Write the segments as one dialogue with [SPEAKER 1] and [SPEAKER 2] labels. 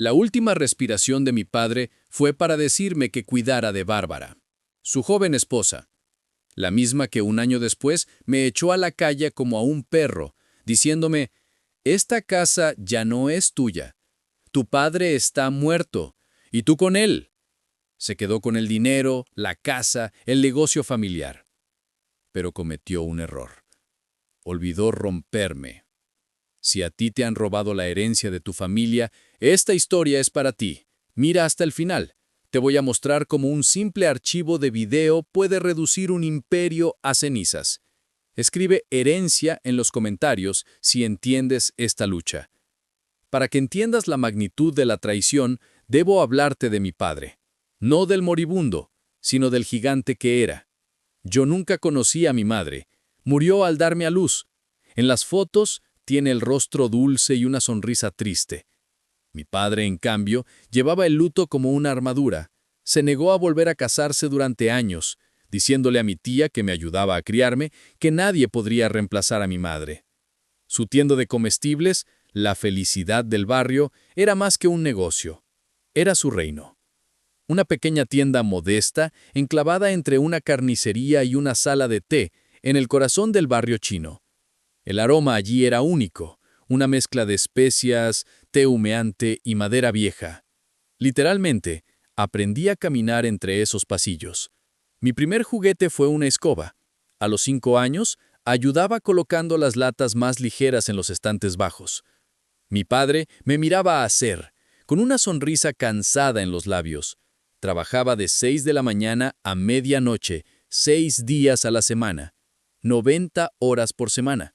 [SPEAKER 1] La última respiración de mi padre fue para decirme que cuidara de Bárbara, su joven esposa, la misma que un año después me echó a la calle como a un perro, diciéndome, «Esta casa ya no es tuya. Tu padre está muerto, y tú con él». Se quedó con el dinero, la casa, el negocio familiar. Pero cometió un error. Olvidó romperme. Si a ti te han robado la herencia de tu familia, esta historia es para ti. Mira hasta el final. Te voy a mostrar cómo un simple archivo de video puede reducir un imperio a cenizas. Escribe herencia en los comentarios si entiendes esta lucha. Para que entiendas la magnitud de la traición, debo hablarte de mi padre. No del moribundo, sino del gigante que era. Yo nunca conocí a mi madre. Murió al darme a luz. En las fotos tiene el rostro dulce y una sonrisa triste. Mi padre, en cambio, llevaba el luto como una armadura. Se negó a volver a casarse durante años, diciéndole a mi tía, que me ayudaba a criarme, que nadie podría reemplazar a mi madre. Su tienda de comestibles, la felicidad del barrio, era más que un negocio. Era su reino. Una pequeña tienda modesta, enclavada entre una carnicería y una sala de té, en el corazón del barrio chino. El aroma allí era único, una mezcla de especias, té humeante y madera vieja. Literalmente, aprendí a caminar entre esos pasillos. Mi primer juguete fue una escoba. A los 5 años, ayudaba colocando las latas más ligeras en los estantes bajos. Mi padre me miraba hacer, con una sonrisa cansada en los labios. Trabajaba de 6 de la mañana a medianoche, 6 días a la semana, 90 horas por semana.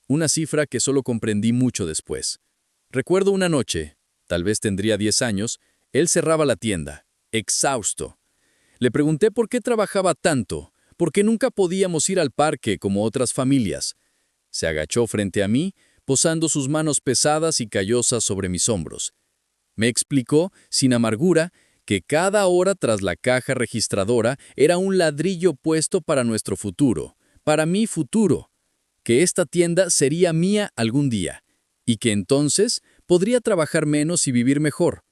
[SPEAKER 1] Una cifra que solo comprendí mucho después. Recuerdo una noche, tal vez tendría 10 años, él cerraba la tienda, exhausto. Le pregunté por qué trabajaba tanto, por qué nunca podíamos ir al parque como otras familias. Se agachó frente a mí, posando sus manos pesadas y callosas sobre mis hombros. Me explicó, sin amargura, que cada hora tras la caja registradora era un ladrillo puesto para nuestro futuro, para mi futuro, que esta tienda sería mía algún día, y que entonces podría trabajar menos y vivir mejor.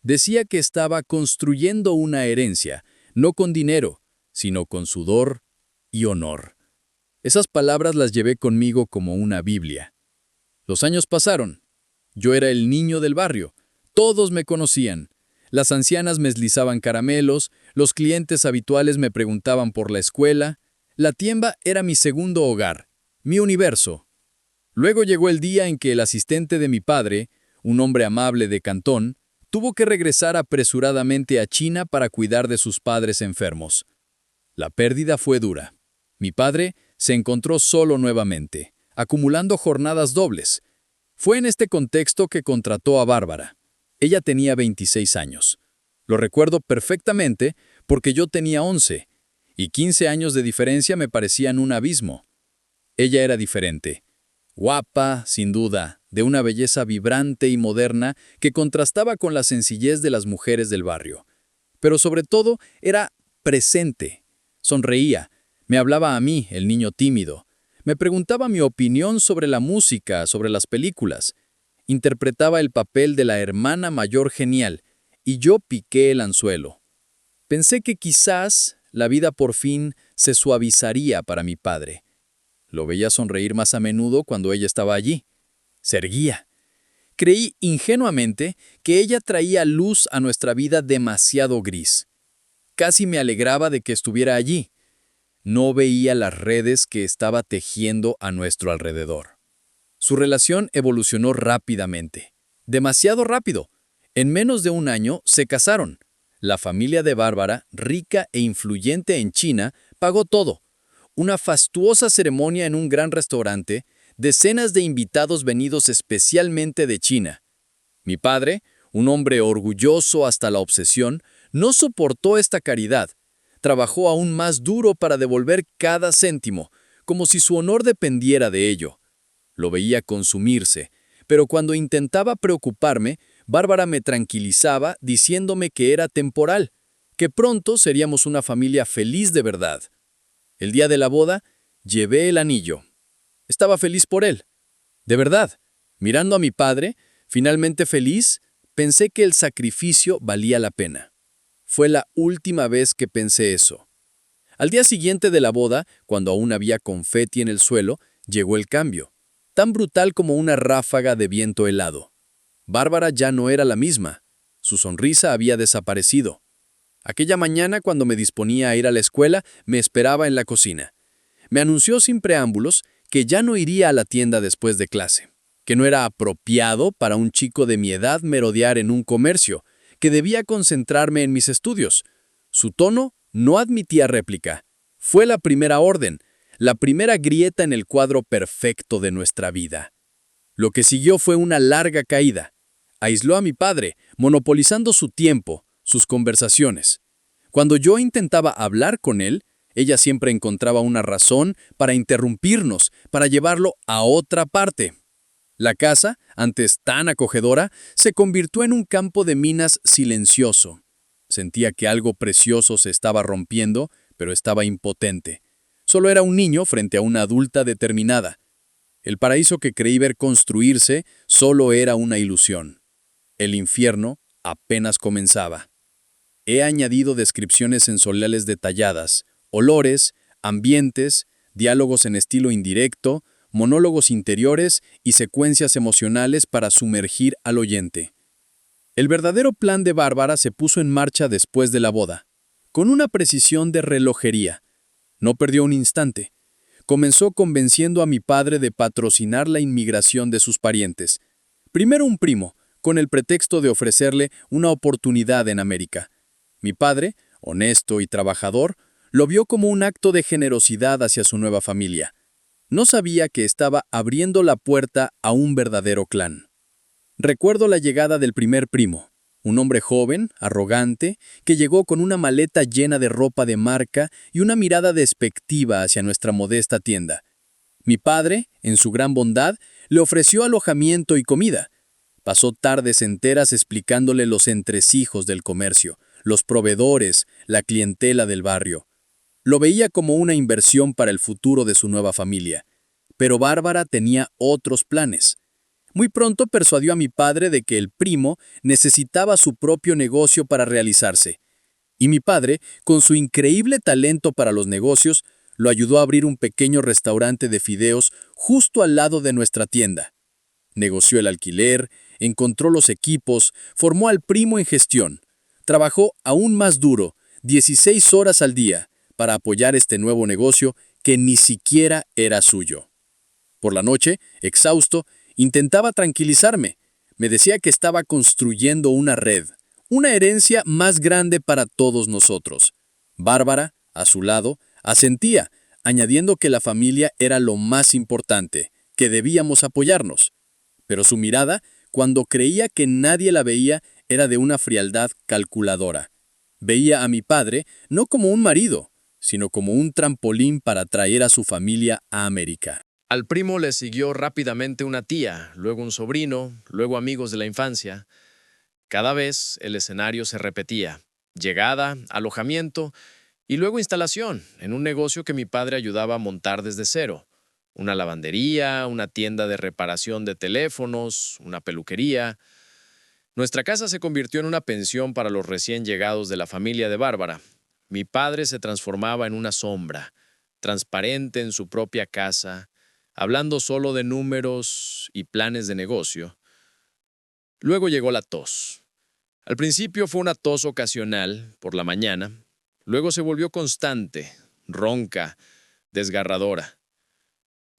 [SPEAKER 1] Decía que estaba construyendo una herencia, no con dinero, sino con sudor y honor. Esas palabras las llevé conmigo como una Biblia. Los años pasaron. Yo era el niño del barrio. Todos me conocían. Las ancianas me deslizaban caramelos, los clientes habituales me preguntaban por la escuela. La tienda era mi segundo hogar, mi universo. Luego llegó el día en que el asistente de mi padre, un hombre amable de Cantón, tuvo que regresar apresuradamente a China para cuidar de sus padres enfermos. La pérdida fue dura. Mi padre se encontró solo nuevamente, acumulando jornadas dobles. Fue en este contexto que contrató a Bárbara. Ella tenía 26 años. Lo recuerdo perfectamente porque yo tenía 11, y 15 años de diferencia me parecían un abismo. Ella era diferente. Guapa, sin duda, de una belleza vibrante y moderna que contrastaba con la sencillez de las mujeres del barrio. Pero sobre todo era presente. Sonreía, me hablaba a mí, el niño tímido. Me preguntaba mi opinión sobre la música, sobre las películas. Interpretaba el papel de la hermana mayor genial, y yo piqué el anzuelo. Pensé que quizás la vida por fin se suavizaría para mi padre. Lo veía sonreír más a menudo cuando ella estaba allí. Se erguía. Creí ingenuamente que ella traía luz a nuestra vida demasiado gris. Casi me alegraba de que estuviera allí. No veía las redes que estaba tejiendo a nuestro alrededor. Su relación evolucionó rápidamente. Demasiado rápido. En menos de un año se casaron. La familia de Bárbara, rica e influyente en China, pagó todo. Una fastuosa ceremonia en un gran restaurante, decenas de invitados venidos especialmente de China. Mi padre, un hombre orgulloso hasta la obsesión, no soportó esta caridad. Trabajó aún más duro para devolver cada céntimo, como si su honor dependiera de ello. Lo veía consumirse, pero cuando intentaba preocuparme, Bárbara me tranquilizaba diciéndome que era temporal, que pronto seríamos una familia feliz de verdad. El día de la boda, llevé el anillo. Estaba feliz por él. De verdad, mirando a mi padre, finalmente feliz, Pensé que el sacrificio valía la pena. Fue la última vez que pensé eso. Al día siguiente de la boda, cuando aún había confeti en el suelo, llegó el cambio, tan brutal como una ráfaga de viento helado. Bárbara ya no era la misma. Su sonrisa había desaparecido. Aquella mañana, cuando me disponía a ir a la escuela, me esperaba en la cocina. Me anunció sin preámbulos que ya no iría a la tienda después de clase, que no era apropiado para un chico de mi edad merodear en un comercio, que debía concentrarme en mis estudios. Su tono no admitía réplica. Fue la primera orden, la primera grieta en el cuadro perfecto de nuestra vida. Lo que siguió fue una larga caída. Aisló a mi padre, monopolizando su tiempo, sus conversaciones. Cuando yo intentaba hablar con él, ella siempre encontraba una razón para interrumpirnos, para llevarlo a otra parte. La casa, antes tan acogedora, se convirtió en un campo de minas silencioso. Sentía que algo precioso se estaba rompiendo, pero estaba impotente. Solo era un niño frente a una adulta determinada. El paraíso que creí ver construirse solo era una ilusión. El infierno apenas comenzaba. He añadido descripciones sensoriales detalladas, olores, ambientes, diálogos en estilo indirecto, monólogos interiores y secuencias emocionales para sumergir al oyente. El verdadero plan de Bárbara se puso en marcha después de la boda, con una precisión de relojería. No perdió un instante. Comenzó convenciendo a mi padre de patrocinar la inmigración de sus parientes. Primero un primo, con el pretexto de ofrecerle una oportunidad en América. Mi padre, honesto y trabajador, lo vio como un acto de generosidad hacia su nueva familia. No sabía que estaba abriendo la puerta a un verdadero clan. Recuerdo la llegada del primer primo, un hombre joven, arrogante, que llegó con una maleta llena de ropa de marca y una mirada despectiva hacia nuestra modesta tienda. Mi padre, en su gran bondad, le ofreció alojamiento y comida. Pasó tardes enteras explicándole los entresijos del comercio, los proveedores, la clientela del barrio. Lo veía como una inversión para el futuro de su nueva familia. Pero Bárbara tenía otros planes. Muy pronto persuadió a mi padre de que el primo necesitaba su propio negocio para realizarse. Y mi padre, con su increíble talento para los negocios, lo ayudó a abrir un pequeño restaurante de fideos justo al lado de nuestra tienda. Negoció el alquiler, encontró los equipos, formó al primo en gestión. Trabajó aún más duro, 16 horas al día, para apoyar este nuevo negocio que ni siquiera era suyo. Por la noche, exhausto, intentaba tranquilizarme. Me decía que estaba construyendo una red, una herencia más grande para todos nosotros. Bárbara, a su lado, asentía, añadiendo que la familia era lo más importante, que debíamos apoyarnos. Pero su mirada, cuando creía que nadie la veía, era de una frialdad calculadora. Veía a mi padre no como un marido, sino como un trampolín para traer a su familia a América.
[SPEAKER 2] Al primo le siguió rápidamente una tía, luego un sobrino, luego amigos de la infancia. Cada vez el escenario se repetía: llegada, alojamiento y luego instalación en un negocio que mi padre ayudaba a montar desde cero. Una lavandería, una tienda de reparación de teléfonos, una peluquería. Nuestra casa se convirtió en una pensión para los recién llegados de la familia de Bárbara. Mi padre se transformaba en una sombra, transparente en su propia casa, hablando solo de números y planes de negocio. Luego llegó la tos. Al principio fue una tos ocasional, por la mañana. Luego se volvió constante, ronca, desgarradora.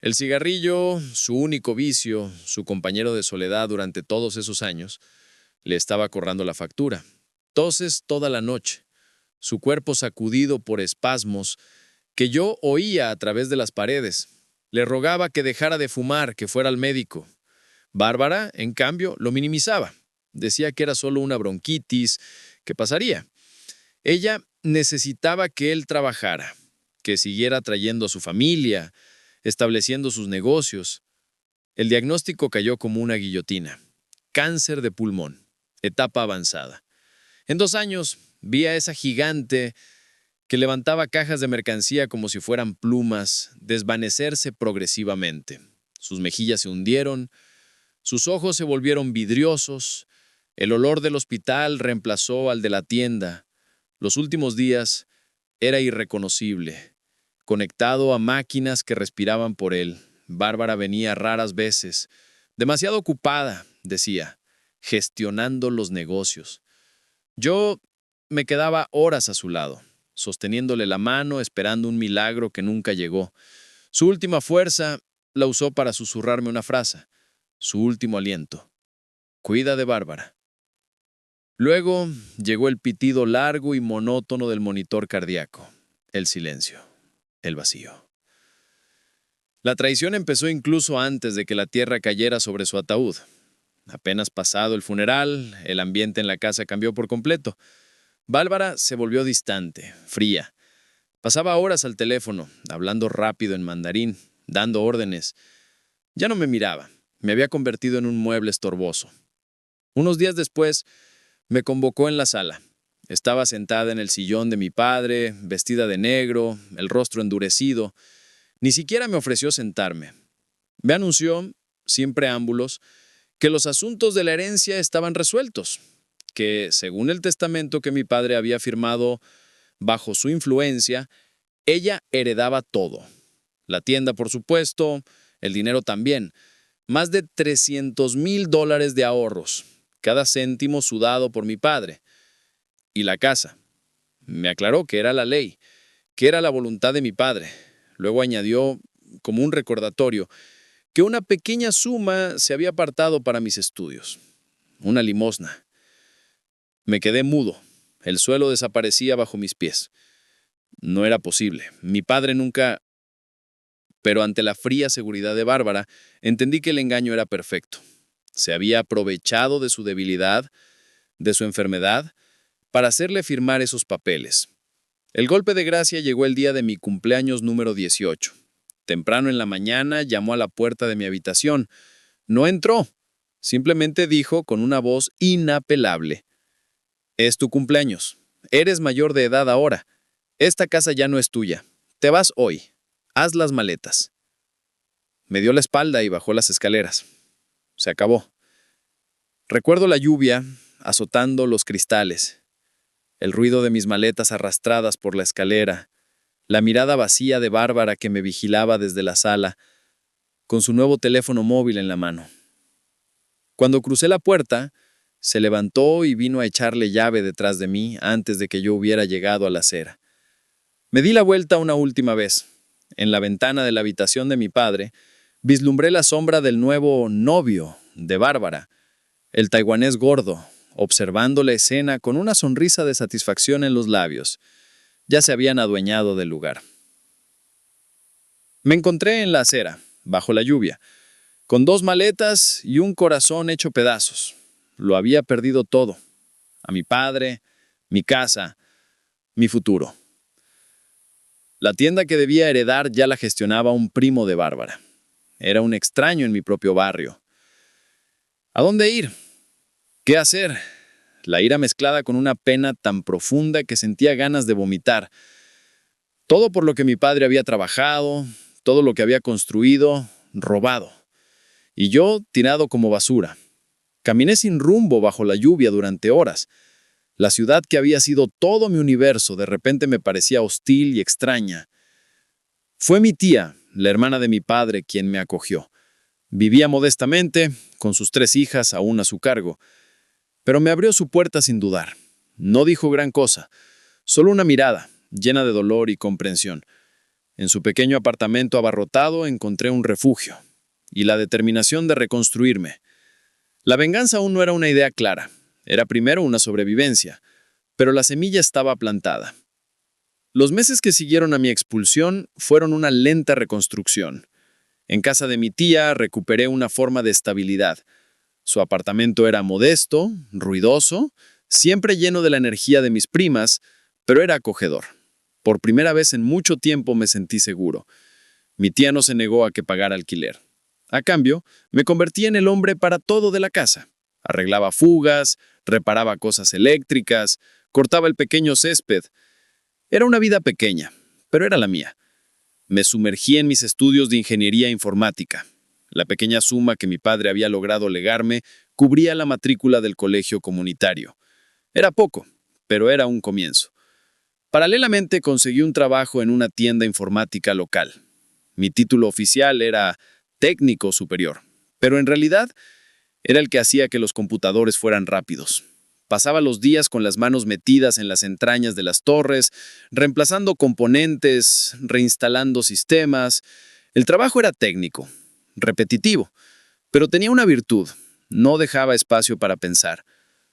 [SPEAKER 2] El cigarrillo, su único vicio, su compañero de soledad durante todos esos años, le estaba cobrando la factura. Toses toda la noche, su cuerpo sacudido por espasmos que yo oía a través de las paredes. Le rogaba que dejara de fumar, que fuera al médico. Bárbara, en cambio, lo minimizaba. Decía que era solo una bronquitis, que pasaría. Ella necesitaba que él trabajara, que siguiera trayendo a su familia, estableciendo sus negocios. El diagnóstico cayó como una guillotina. Cáncer de pulmón, etapa avanzada. En 2 años vi a esa gigante que levantaba cajas de mercancía como si fueran plumas, desvanecerse progresivamente. Sus mejillas se hundieron, sus ojos se volvieron vidriosos, El olor del hospital reemplazó al de la tienda. Los últimos días era irreconocible, conectado a máquinas que respiraban por él. Bárbara venía raras veces. Demasiado ocupada, decía, gestionando los negocios. Yo me quedaba horas a su lado, sosteniéndole la mano, esperando un milagro que nunca llegó. Su última fuerza la usó para susurrarme una frase, su último aliento. Cuida de Bárbara. Luego llegó el pitido largo y monótono del monitor cardíaco, el silencio, el vacío. La traición empezó incluso antes de que la tierra cayera sobre su ataúd. Apenas pasado el funeral, el ambiente en la casa cambió por completo. Bárbara se volvió distante, fría. Pasaba horas al teléfono, hablando rápido en mandarín, dando órdenes. Ya no me miraba, me había convertido en un mueble estorboso. Unos días después, me convocó en la sala. Estaba sentada en el sillón de mi padre, vestida de negro, el rostro endurecido. Ni siquiera me ofreció sentarme. Me anunció, sin preámbulos, que los asuntos de la herencia estaban resueltos, que, según el testamento que mi padre había firmado bajo su influencia, ella heredaba todo. La tienda, por supuesto, el dinero también. Más de $300,000 de ahorros, cada céntimo sudado por mi padre. Y la casa. Me aclaró que era la ley, que era la voluntad de mi padre. Luego añadió, como un recordatorio, que una pequeña suma se había apartado para mis estudios. Una limosna. Me quedé mudo. El suelo desaparecía bajo mis pies. No era posible. Mi padre nunca... Pero ante la fría seguridad de Bárbara, entendí que el engaño era perfecto. Se había aprovechado de su debilidad, de su enfermedad, para hacerle firmar esos papeles. El golpe de gracia llegó el día de mi cumpleaños número 18. Temprano en la mañana llamó a la puerta de mi habitación. No entró. Simplemente dijo con una voz inapelable: «Es tu cumpleaños. Eres mayor de edad ahora. Esta casa ya no es tuya. Te vas hoy. Haz las maletas». Me dio la espalda y bajó las escaleras. Se acabó. Recuerdo la lluvia azotando los cristales, el ruido de mis maletas arrastradas por la escalera, la mirada vacía de Bárbara que me vigilaba desde la sala, con su nuevo teléfono móvil en la mano. Cuando crucé la puerta, se levantó y vino a echarle llave detrás de mí antes de que yo hubiera llegado a la acera. Me di la vuelta una última vez. En la ventana de la habitación de mi padre, vislumbré la sombra del nuevo novio de Bárbara, el taiwanés gordo, observando la escena con una sonrisa de satisfacción en los labios. Ya se habían adueñado del lugar. Me encontré en la acera, bajo la lluvia, con 2 maletas y un corazón hecho pedazos. Lo había perdido todo. A mi padre, mi casa, mi futuro. La tienda que debía heredar ya la gestionaba un primo de Bárbara. Era un extraño en mi propio barrio. ¿A dónde ir? ¿Qué hacer? La ira mezclada con una pena tan profunda que sentía ganas de vomitar. Todo por lo que mi padre había trabajado, todo lo que había construido, robado. Y yo tirado como basura. Caminé sin rumbo bajo la lluvia durante horas. La ciudad que había sido todo mi universo de repente me parecía hostil y extraña. Fue mi tía, la hermana de mi padre, quien me acogió. Vivía modestamente, con sus 3 hijas aún a su cargo, pero me abrió su puerta sin dudar. No dijo gran cosa, solo una mirada, llena de dolor y comprensión. En su pequeño apartamento abarrotado encontré un refugio y la determinación de reconstruirme. La venganza aún no era una idea clara, era primero una sobrevivencia, pero la semilla estaba plantada. Los meses que siguieron a mi expulsión fueron una lenta reconstrucción. En casa de mi tía recuperé una forma de estabilidad. Su apartamento era modesto, ruidoso, siempre lleno de la energía de mis primas, pero era acogedor. Por primera vez en mucho tiempo me sentí seguro. Mi tía no se negó a que pagara alquiler. A cambio, me convertí en el hombre para todo de la casa. Arreglaba fugas, reparaba cosas eléctricas, cortaba el pequeño césped. Era una vida pequeña, pero era la mía. Me sumergí en mis estudios de ingeniería informática. La pequeña suma que mi padre había logrado legarme
[SPEAKER 3] cubría la matrícula del colegio comunitario. Era poco, pero era un comienzo. Paralelamente conseguí un trabajo en una tienda informática local. Mi título oficial era técnico superior, pero en realidad era el que hacía que los computadores fueran rápidos. Pasaba los días con las manos metidas en las entrañas de las torres, reemplazando componentes, reinstalando sistemas. El trabajo era técnico, repetitivo, pero tenía una virtud: no dejaba espacio para pensar.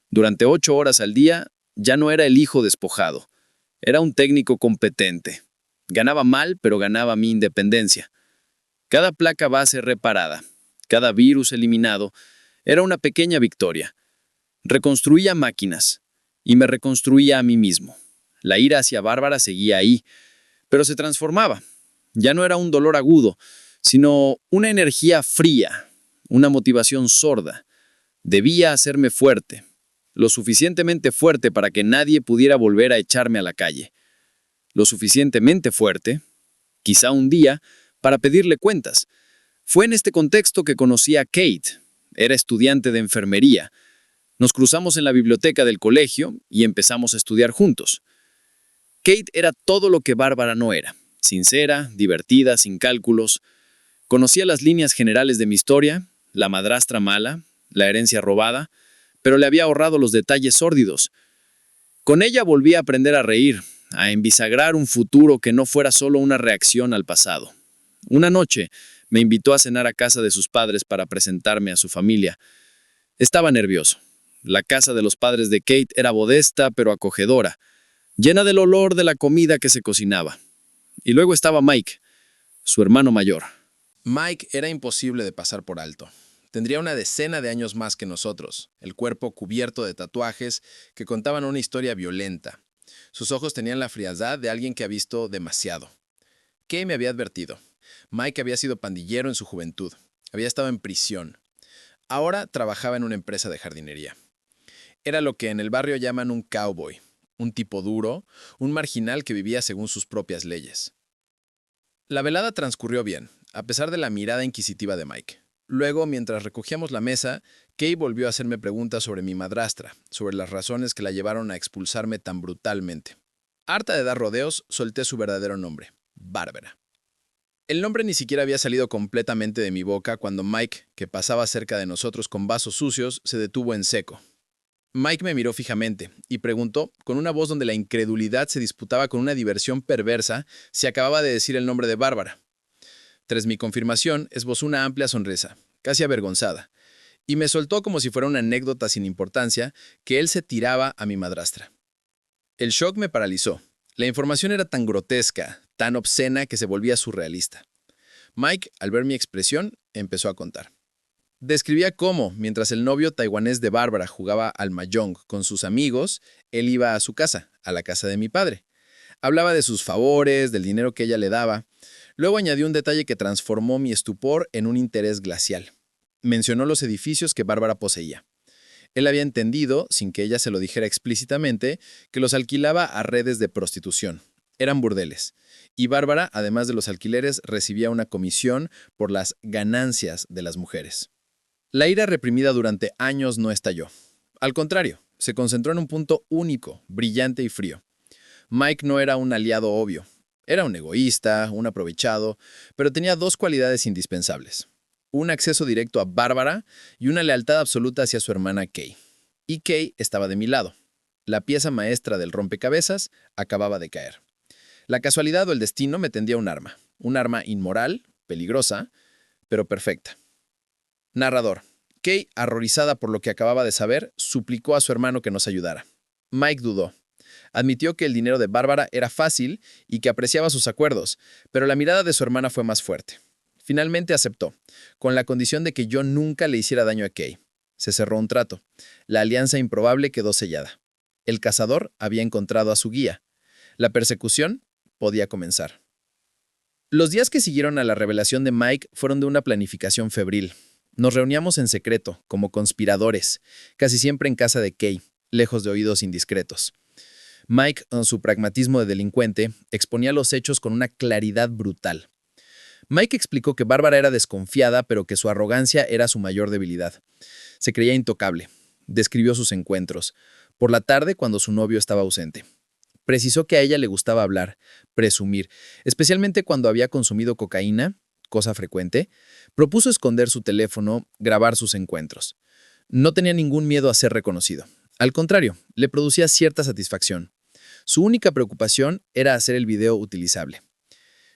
[SPEAKER 3] Durante 8 horas al día ya no era el hijo despojado, era un técnico competente. Ganaba mal, pero ganaba mi independencia. Cada placa base reparada, cada virus eliminado, era una pequeña victoria. Reconstruía máquinas y me reconstruía a mí mismo. La ira hacia Bárbara seguía ahí, pero se transformaba. Ya no era un dolor agudo, sino una energía fría, una motivación sorda. Debía hacerme fuerte, lo suficientemente fuerte para que nadie pudiera volver a echarme a la calle. Lo suficientemente fuerte, quizá un día, para pedirle cuentas. Fue en este contexto que conocí a Kate. Era estudiante de enfermería. Nos cruzamos en la biblioteca del colegio y empezamos a estudiar juntos. Kate era todo lo que Bárbara no era: sincera, divertida, sin cálculos. Conocía las líneas generales de mi historia: la madrastra mala, la herencia robada, pero le había ahorrado los detalles sórdidos. Con ella volví a aprender a reír, a envisagrar un futuro que no fuera solo una reacción al pasado. Una noche me invitó a cenar a casa de sus padres para presentarme a su familia. Estaba nervioso. La casa de los padres de Kate era modesta pero acogedora, llena del olor de la comida que se cocinaba. Y luego estaba Mike, su hermano mayor.
[SPEAKER 1] Mike era imposible de pasar por alto. Tendría una decena de años más que nosotros, el cuerpo cubierto de tatuajes que contaban una historia violenta. Sus ojos tenían la frialdad de alguien que ha visto demasiado. Kay me había advertido. Mike había sido pandillero en su juventud. Había estado en prisión. Ahora trabajaba en una empresa de jardinería. Era lo que en el barrio llaman un cowboy, un tipo duro, un marginal que vivía según sus propias leyes. La velada transcurrió bien, a pesar de la mirada inquisitiva de Mike. Luego, mientras recogíamos la mesa, Kay volvió a hacerme preguntas sobre mi madrastra, sobre las razones que la llevaron a expulsarme tan brutalmente. Harta de dar rodeos, solté su verdadero nombre: Bárbara. El nombre ni siquiera había salido completamente de mi boca cuando Mike, que pasaba cerca de nosotros con vasos sucios, se detuvo en seco. Mike me miró fijamente y preguntó, con una voz donde la incredulidad se disputaba con una diversión perversa, si acababa de decir el nombre de Bárbara. Tras mi confirmación, esbozó una amplia sonrisa, casi avergonzada, y me soltó como si fuera una anécdota sin importancia que él se tiraba a mi madrastra. El shock me paralizó. La información era tan grotesca, tan obscena que se volvía surrealista. Mike, al ver mi expresión, empezó a contar. Describía cómo, mientras el novio taiwanés de Bárbara jugaba al mahjong con sus amigos, él iba a su casa, a la casa de mi padre. Hablaba de sus favores, del dinero que ella le daba. Luego añadió un detalle que transformó mi estupor en un interés glacial. Mencionó los edificios que Bárbara poseía. Él había entendido, sin que ella se lo dijera explícitamente, que los alquilaba a redes de prostitución. Eran burdeles. Y Bárbara, además de los alquileres, recibía una comisión por las ganancias de las mujeres. La ira reprimida durante años no estalló. Al contrario, se concentró en un punto único, brillante y frío. Mike no era un aliado obvio. Era un egoísta, un aprovechado, pero tenía dos cualidades indispensables: un acceso directo a Bárbara y una lealtad absoluta hacia su hermana Kay. Y Kay estaba de mi lado. La pieza maestra del rompecabezas acababa de caer. La casualidad o el destino me tendía un arma inmoral, peligrosa, pero perfecta. Narrador. Kay, horrorizada por lo que acababa de saber, suplicó a su hermano que nos ayudara. Mike dudó. Admitió que el dinero de Bárbara era fácil y que apreciaba sus acuerdos, pero la mirada de su hermana fue más fuerte. Finalmente aceptó, con la condición de que yo nunca le hiciera daño a Kay. Se cerró un trato. La alianza improbable quedó sellada. El cazador había encontrado a su guía. La persecución podía comenzar. Los días que siguieron a la revelación de Mike fueron de una planificación febril. Nos reuníamos en secreto, como conspiradores, casi siempre en casa de Kay, lejos de oídos indiscretos. Mike, en su pragmatismo de delincuente, exponía los hechos con una claridad brutal. Mike explicó que Bárbara era desconfiada, pero que su arrogancia era su mayor debilidad.
[SPEAKER 4] Se creía intocable. Describió sus encuentros. Por la tarde, cuando su novio estaba ausente. Precisó que a ella le gustaba hablar, presumir, especialmente cuando había consumido cocaína, cosa frecuente. Propuso esconder su teléfono, grabar sus encuentros. No tenía ningún miedo a ser reconocido. Al contrario, le producía cierta satisfacción. Su única preocupación era hacer el video utilizable.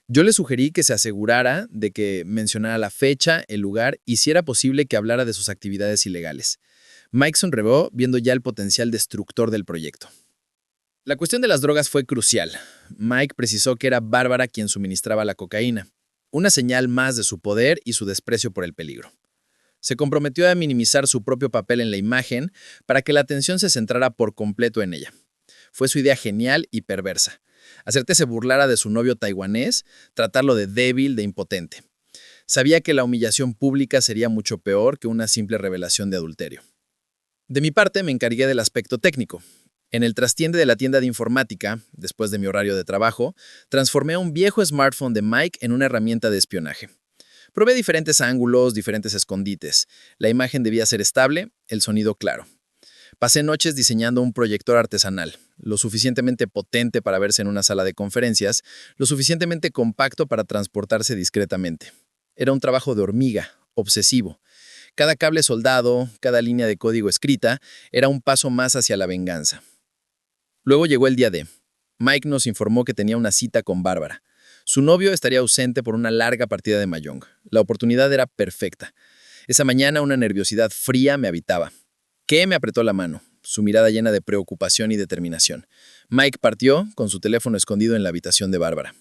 [SPEAKER 4] Yo le sugerí que se asegurara de que mencionara la fecha, el lugar y si era posible que hablara de sus actividades ilegales. Mike sonrió viendo ya el potencial destructor del proyecto. La cuestión de las drogas fue crucial. Mike precisó que era Bárbara quien suministraba la cocaína, una señal más de su poder y su desprecio por el peligro. Se comprometió a minimizar su propio papel en la imagen para que la atención se centrara por completo en ella. Fue su idea genial y perversa. Hacer que se burlara de su novio taiwanés, tratarlo de débil, de impotente. Sabía que la humillación pública sería mucho peor que una simple revelación de adulterio. De mi parte, me encargué del aspecto técnico. En el trastiende de la tienda de informática, después de mi horario de trabajo, transformé un viejo smartphone de Mike en una herramienta de espionaje. Probé diferentes ángulos, diferentes escondites. La imagen debía ser estable, el sonido claro. Pasé noches diseñando un proyector artesanal, lo suficientemente potente para verse en una sala de conferencias, lo suficientemente compacto para transportarse discretamente. Era un trabajo de hormiga, obsesivo. Cada cable soldado, cada línea de código escrita, era un paso más hacia la venganza. Luego llegó el día D. Mike nos informó que tenía una cita con Bárbara. Su novio estaría ausente por una larga partida de mahjong. La oportunidad era perfecta. Esa mañana una nerviosidad fría me habitaba. Kee me apretó la mano, su mirada llena de preocupación y determinación. Mike partió con su teléfono escondido en la habitación de Bárbara.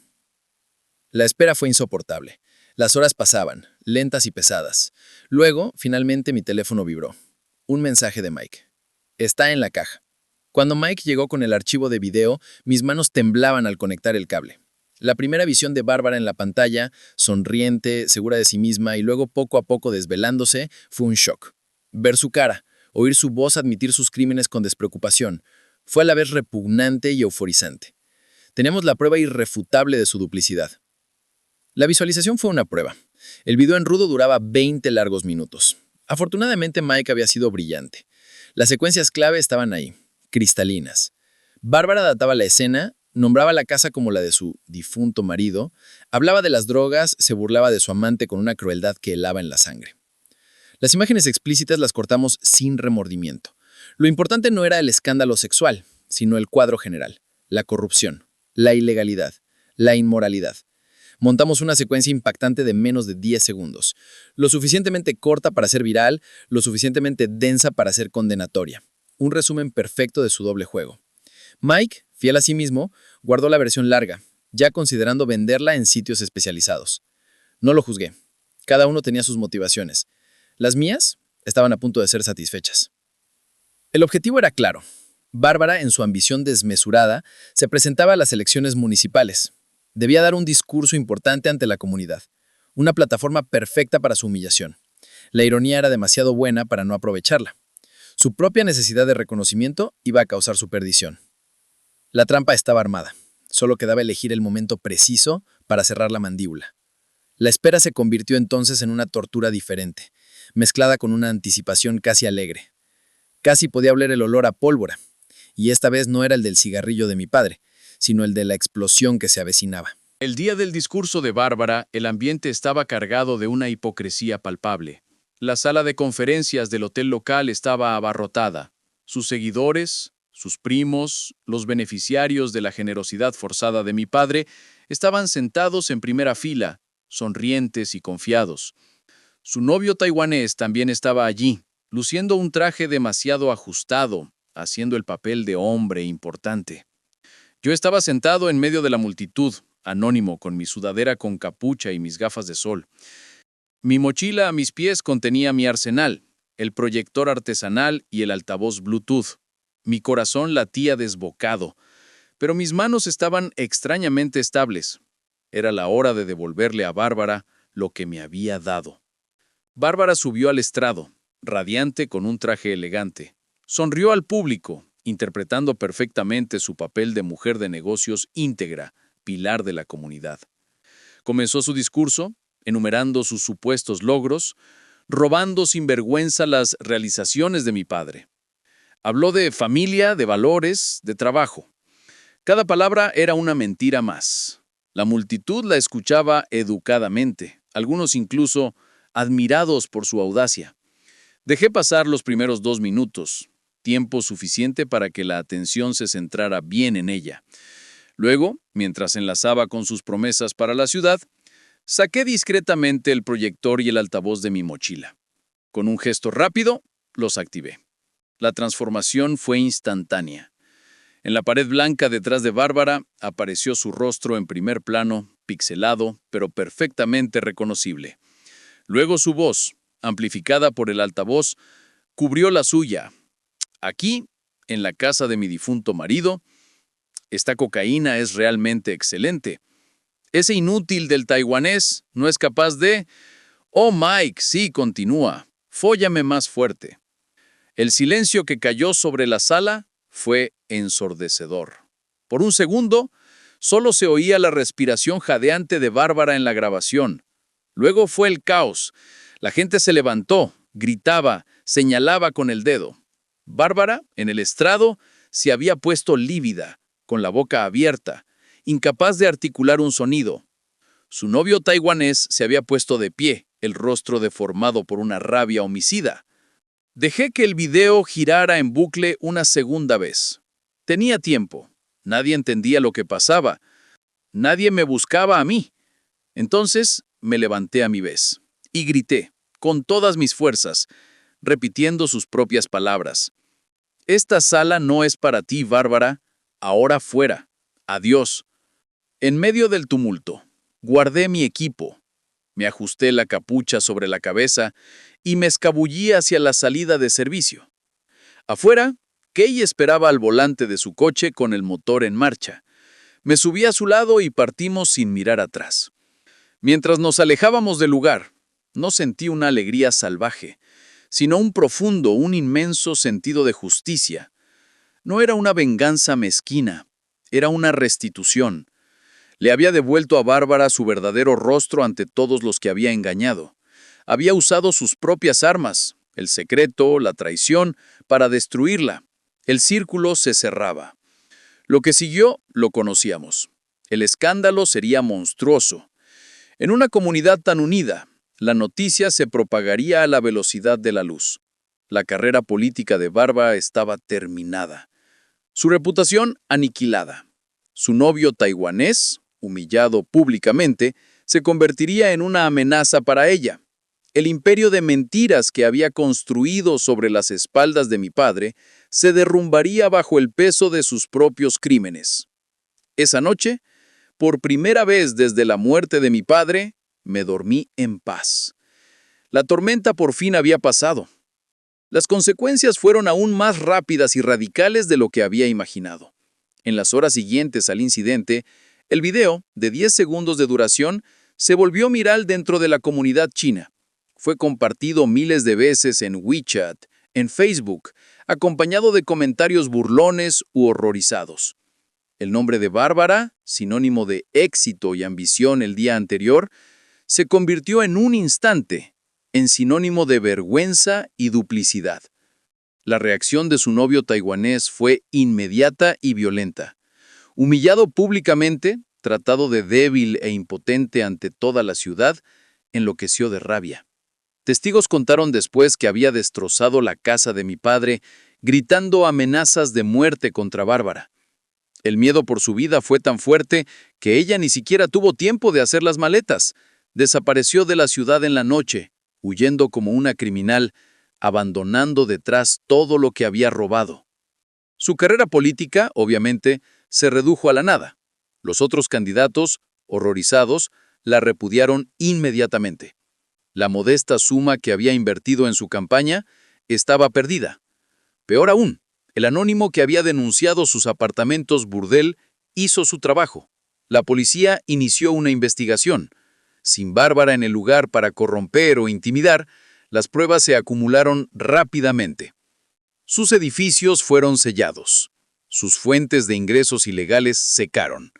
[SPEAKER 4] La espera fue insoportable. Las horas pasaban, lentas y pesadas. Luego, finalmente, mi teléfono vibró. Un mensaje de Mike. Está en la caja. Cuando Mike llegó con el archivo de video, mis manos temblaban al conectar el cable. La primera visión de Bárbara en la pantalla, sonriente, segura de sí misma y luego poco a poco desvelándose, fue un shock. Ver su cara, oír su voz admitir sus crímenes con despreocupación, fue a la vez repugnante y euforizante. Teníamos la prueba irrefutable de su duplicidad. La visualización fue una prueba. El video en rudo duraba 20 largos minutos. Afortunadamente Mike había sido brillante. Las secuencias clave estaban ahí, cristalinas. Bárbara databa la escena, nombraba la casa como la de su difunto marido, hablaba de las drogas, se burlaba de su amante con una crueldad que helaba en la sangre. Las imágenes explícitas las cortamos sin remordimiento. Lo importante no era el escándalo sexual, sino el cuadro general, la corrupción, la ilegalidad, la inmoralidad. Montamos una secuencia impactante de menos de 10 segundos, lo suficientemente corta para ser viral, lo suficientemente densa para ser condenatoria. Un resumen perfecto de su doble juego. Mike, fiel a sí mismo, guardó la versión larga, ya considerando venderla en sitios especializados. No lo juzgué. Cada uno tenía sus motivaciones. Las mías estaban a punto de ser satisfechas. El objetivo era claro. Bárbara, en su ambición desmesurada, se presentaba a las elecciones municipales. Debía dar un discurso importante ante la comunidad, una plataforma perfecta para su humillación. La ironía era demasiado buena para no aprovecharla. Su propia necesidad de reconocimiento iba a causar su perdición. La trampa estaba armada. Solo quedaba elegir el momento preciso para cerrar la mandíbula. La espera se convirtió entonces en una tortura diferente, mezclada con una anticipación casi alegre. Casi podía oler el olor a pólvora, y esta vez no era el del cigarrillo de mi padre, sino el de la explosión que se avecinaba.
[SPEAKER 1] El día del discurso de Bárbara, el ambiente estaba cargado de una hipocresía palpable. La sala de conferencias del hotel local estaba abarrotada. Sus seguidores, sus primos, los beneficiarios de la generosidad forzada de mi padre, estaban sentados en primera fila, sonrientes y confiados. Su novio taiwanés también estaba allí, luciendo un traje demasiado ajustado, haciendo el papel de hombre importante. Yo estaba sentado en medio de la multitud, anónimo, con mi sudadera con capucha y mis gafas de sol. Mi mochila a mis pies contenía mi arsenal, el proyector artesanal y el altavoz Bluetooth. Mi corazón latía desbocado, pero mis manos estaban extrañamente estables. Era la hora de devolverle a Bárbara lo que me había dado. Bárbara subió al estrado, radiante con un traje elegante. Sonrió al público, interpretando perfectamente su papel de mujer de negocios íntegra, pilar de la comunidad. Comenzó su discurso, enumerando sus supuestos logros, robando sin vergüenza las realizaciones de mi padre. Habló de familia, de valores, de trabajo. Cada palabra era una mentira más. La multitud la escuchaba educadamente, algunos incluso admirados por su audacia. Dejé pasar los primeros 2 minutos, tiempo suficiente para que la atención se centrara bien en ella. Luego, mientras enlazaba con sus promesas para la ciudad, saqué discretamente el proyector y el altavoz de mi mochila. Con un gesto rápido, los activé. La transformación fue instantánea. En la pared blanca detrás de Bárbara apareció su rostro en primer plano, pixelado, pero perfectamente reconocible. Luego su voz, amplificada por el altavoz, cubrió la suya. Aquí, en la casa de mi difunto marido, esta cocaína es realmente excelente. Ese inútil del taiwanés no es capaz de... Oh, Mike, sí, continúa. Fóllame más fuerte. El silencio que cayó sobre la sala fue ensordecedor. Por un segundo, solo se oía la respiración jadeante de Bárbara en la grabación. Luego fue el caos. La gente se levantó, gritaba, señalaba con el dedo. Bárbara, en el estrado, se había puesto lívida, con la boca abierta, incapaz de articular un sonido. Su novio taiwanés se había puesto de pie, el rostro deformado por una rabia homicida. Dejé que el video girara en bucle una segunda vez. Tenía tiempo. Nadie entendía lo que pasaba. Nadie me buscaba a mí. Entonces me levanté a mi vez y grité, con todas mis fuerzas, repitiendo sus propias palabras. Esta sala no es para ti, Bárbara. Ahora fuera. Adiós. En medio del tumulto, guardé mi equipo. Me ajusté la capucha sobre la cabeza y me escabullí hacia la salida de servicio. Afuera, Kay esperaba al volante de su coche con el motor en marcha. Me subí a su lado y partimos sin mirar atrás. Mientras nos alejábamos del lugar, no sentí una alegría salvaje, sino un profundo, un inmenso sentido de justicia. No era una venganza mezquina, era una restitución. Le había devuelto a Bárbara su verdadero rostro ante todos los que había engañado. Había usado sus propias armas, el secreto, la traición, para destruirla. El círculo se cerraba. Lo que siguió lo conocíamos. El escándalo sería monstruoso. En una comunidad tan unida, la noticia se propagaría a la velocidad de la luz. La carrera política de Bárbara estaba terminada. Su reputación aniquilada. Su novio taiwanés, humillado públicamente, se convertiría en una amenaza para ella. El imperio de mentiras que había construido sobre las espaldas de mi padre se derrumbaría bajo el peso de sus propios crímenes. Esa noche, por primera vez desde la muerte de mi padre, me dormí en paz. La tormenta por fin había pasado. Las consecuencias fueron aún más rápidas y radicales de lo que había imaginado. En las horas siguientes al incidente, el video, de 10 segundos de duración, se volvió viral dentro de la comunidad china. Fue compartido miles de veces en WeChat, en Facebook, acompañado de comentarios burlones u horrorizados. El nombre de Bárbara, sinónimo de éxito y ambición el día anterior, se convirtió en un instante en sinónimo de vergüenza y duplicidad. La reacción de su novio taiwanés fue inmediata y violenta. Humillado públicamente, tratado de débil e impotente ante toda la ciudad, enloqueció de rabia. Testigos contaron después que había destrozado la casa de mi padre, gritando amenazas de muerte contra Bárbara. El miedo por su vida fue tan fuerte que ella ni siquiera tuvo tiempo de hacer las maletas. Desapareció de la ciudad en la noche, huyendo como una criminal, abandonando detrás todo lo que había robado. Su carrera política, obviamente, se redujo a la nada. Los otros candidatos, horrorizados, la repudiaron inmediatamente. La modesta suma que había invertido en su campaña estaba perdida. Peor aún, el anónimo que había denunciado sus apartamentos burdel hizo su trabajo. La policía inició una investigación. Sin Bárbara en el lugar para corromper o intimidar, las pruebas se acumularon rápidamente. Sus edificios fueron sellados. Sus fuentes de ingresos ilegales secaron.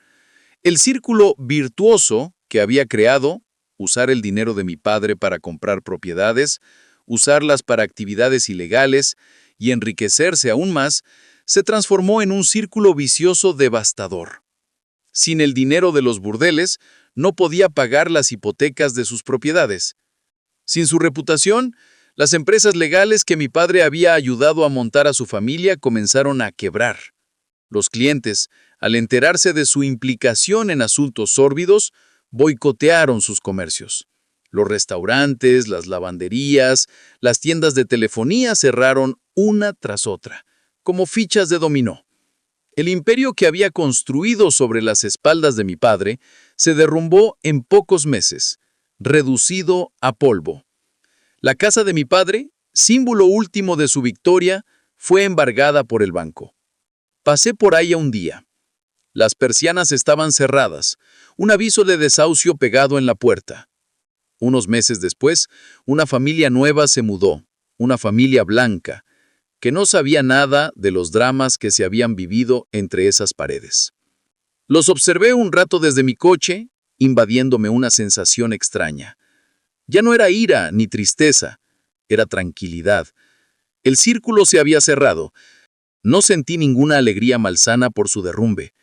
[SPEAKER 1] El círculo virtuoso que había creado usar el dinero de mi padre para comprar propiedades, usarlas para actividades ilegales y enriquecerse aún más, se transformó en un círculo vicioso devastador. Sin el dinero de los burdeles, no podía pagar las hipotecas de sus propiedades. Sin su reputación, las empresas legales que mi padre había ayudado a montar a su familia comenzaron a quebrar. Los clientes, al enterarse de su implicación en asuntos sórdidos, boicotearon sus comercios. Los restaurantes, las lavanderías, las tiendas de telefonía cerraron una tras otra, como fichas de dominó. El imperio que había construido sobre las espaldas de mi padre se derrumbó en pocos meses, reducido a polvo. La casa de mi padre, símbolo último de su victoria, fue embargada por el banco. Pasé por ahí un día. Las persianas estaban cerradas, un aviso de desahucio pegado en la puerta. Unos meses después, una familia nueva se mudó, una familia blanca, que no sabía nada de los dramas que se habían vivido entre esas paredes. Los observé un rato desde mi coche, invadiéndome una sensación extraña. Ya no era ira ni tristeza, era tranquilidad. El círculo se había cerrado. No sentí ninguna alegría malsana por su derrumbe,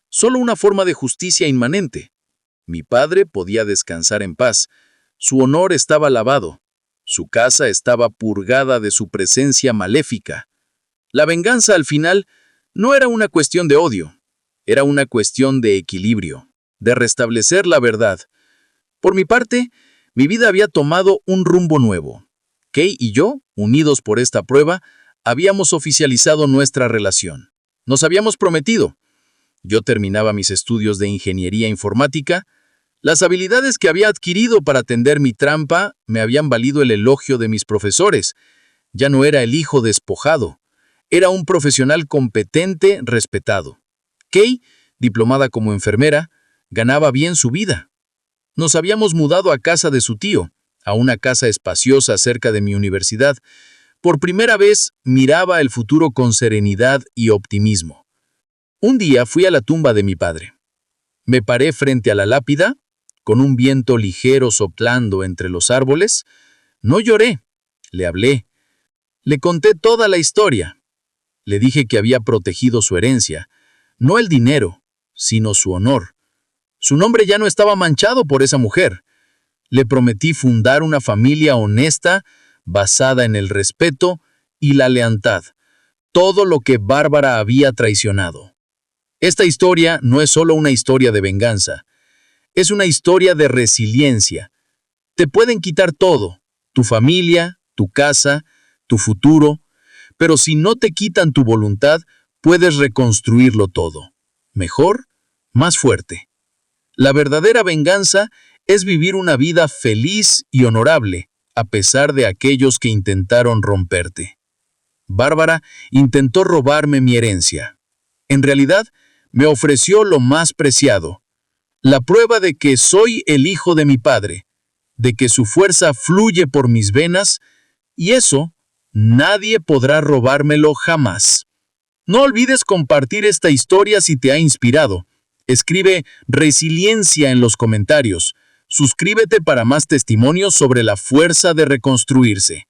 [SPEAKER 1] solo una forma de justicia inmanente. Mi padre podía descansar en paz, su honor estaba lavado. Su casa estaba purgada de su presencia maléfica. La venganza, al final, no era una cuestión de odio, era una cuestión de equilibrio, de restablecer la verdad. Por mi parte, mi vida había tomado un rumbo nuevo. Kay y yo, unidos por esta prueba, habíamos oficializado nuestra relación. Nos habíamos prometido. Yo terminaba mis estudios de ingeniería informática. Las habilidades que había adquirido para tender mi trampa me habían valido el elogio de mis profesores. Ya no era el hijo despojado. Era un profesional competente, respetado. Kay, diplomada como enfermera, ganaba bien su vida. Nos habíamos mudado a casa de su tío, a una casa espaciosa cerca de mi universidad. Por primera vez miraba el futuro con serenidad y optimismo. Un día fui a la tumba de mi padre. Me paré frente a la lápida, con un viento ligero soplando entre los árboles. No lloré, le hablé. Le conté toda la historia. Le dije que había protegido su herencia, no el dinero, sino su honor. Su nombre ya no estaba manchado por esa mujer. Le prometí fundar una familia honesta, basada en el respeto y la lealtad, todo lo que Bárbara había traicionado. Esta historia no es solo una historia de venganza, es una historia de resiliencia. Te pueden quitar todo, tu familia, tu casa, tu futuro, pero si no te quitan tu voluntad, puedes reconstruirlo todo. Mejor, más fuerte. La verdadera venganza es vivir una vida feliz y honorable, a pesar de aquellos que intentaron romperte. Bárbara intentó robarme mi herencia. En realidad, me ofreció lo más preciado, la prueba de que soy el hijo de mi padre, de que su fuerza fluye por mis venas, y eso nadie podrá robármelo jamás. No olvides compartir esta historia si te ha inspirado. Escribe resiliencia en los comentarios. Suscríbete para más testimonios sobre la fuerza de reconstruirse.